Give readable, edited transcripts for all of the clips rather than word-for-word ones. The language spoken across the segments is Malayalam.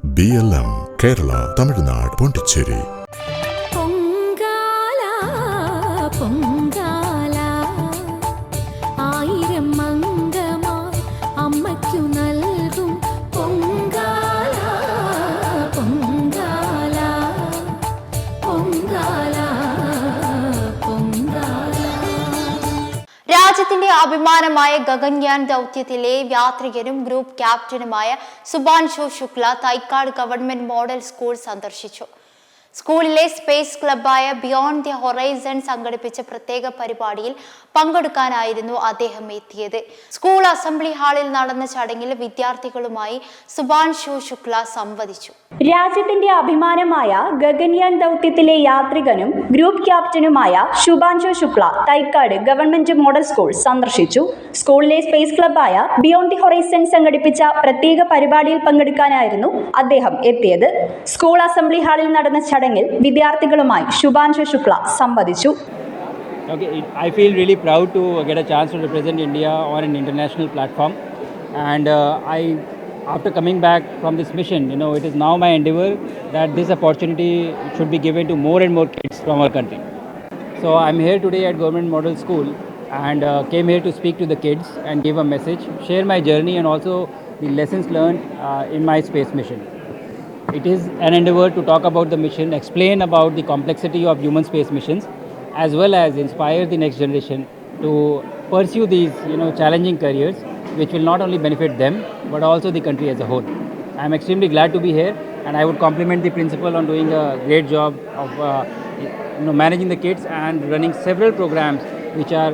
BLM Kerala, Tamil Nadu, Pondicherry. Pongala, Pongala, Ayiram Mangamai, Ammakku nalgum Pongala, Pongala, Pongala, Pongala. രാജ്യത്തിന്റെ അഭിമാനമായ ഗഗൻയാൻ ദൗത്യത്തിലെ യാത്രികനും ഗ്രൂപ്പ് ക്യാപ്റ്റനുമായ Shubhanshu Shukla Thycaud government model school സന്ദർശിച്ചു. സ്കൂളിലെ സ്പേസ് ക്ലബ്ബായ ബിയോണ്ട് ദി ഹൊറൈസൺ സംഘടിപ്പിച്ച പ്രത്യേക പരിപാടിയിൽ പങ്കെടുക്കാനായിരുന്നു അദ്ദേഹം എത്തിയത്. സ്കൂൾ അസംബ്ലി ഹാളിൽ നടന്ന ചടങ്ങിൽ വിദ്യാർത്ഥികളുമായി സുഭാൻഷു ശുക്ല സംവദിച്ചു. രാജ്യത്തിന്റെ അഭിമാനമായ ഗഗൻയാൻ ദൗത്യത്തിലെ യാത്രികനും ഗ്രൂപ്പ് ക്യാപ്റ്റനുമായ Shubhanshu Shukla Thycaud government model school സന്ദർശിച്ചു. സ്കൂളിലെ സ്പേസ് ക്ലബ്ബായ ബിയോണ്ട് ദി ഹൊറൈസൺ സംഘടിപ്പിച്ച പ്രത്യേക പരിപാടിയിൽ പങ്കെടുക്കാനായിരുന്നു അദ്ദേഹം എത്തിയത്. സ്കൂൾ അസംബ്ലി ഹാളിൽ നടന്ന ചടങ്ങിൽ വിദ്യാർത്ഥികളുമായി സുഭാൻഷു ശുക്ല സംവദിച്ചു. Okay, I feel really proud to get a chance to represent India on an international platform, and after coming back from this mission, it is now my endeavor that this opportunity should be given to more and more kids from our country. So I'm here today at Government Model School and came here to speak to the kids and give a message, share my journey and also the lessons learned in my space mission. It is an endeavor to talk about the mission, explain about the complexity of human space missions, as well as inspire the next generation to pursue these challenging careers which will not only benefit them but also the country as a whole. I am extremely glad to be here, and I would compliment the principal on doing a great job of managing the kids and running several programs which are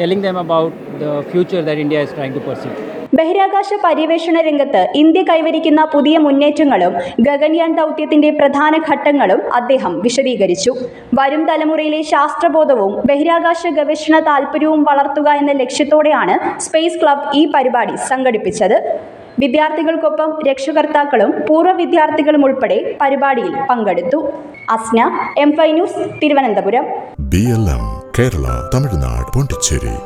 telling them about the future that India is trying to pursue. ബഹിരാകാശ പര്യവേഷണ രംഗത്ത് ഇന്ത്യ കൈവരിക്കുന്ന പുതിയ മുന്നേറ്റങ്ങളും ഗഗൻയാൻ ദൗത്യത്തിന്റെ പ്രധാന ഘട്ടങ്ങളും അദ്ദേഹം വിശദീകരിച്ചു. വരും തലമുറയിലെ ശാസ്ത്രബോധവും ബഹിരാകാശ ഗവേഷണ താൽപര്യവും വളർത്തുക എന്ന ലക്ഷ്യത്തോടെയാണ് സ്പേസ് ക്ലബ് ഈ പരിപാടി സംഘടിപ്പിച്ചത്. വിദ്യാർത്ഥികൾക്കൊപ്പം രക്ഷകർത്താക്കളും പൂർവ്വ വിദ്യാർത്ഥികളും ഉൾപ്പെടെ പരിപാടിയിൽ പങ്കെടുത്തു. Asna, M5 news, Thiruvananthapuram. BLM Kerala, Tamil Nadu, Pondicherry.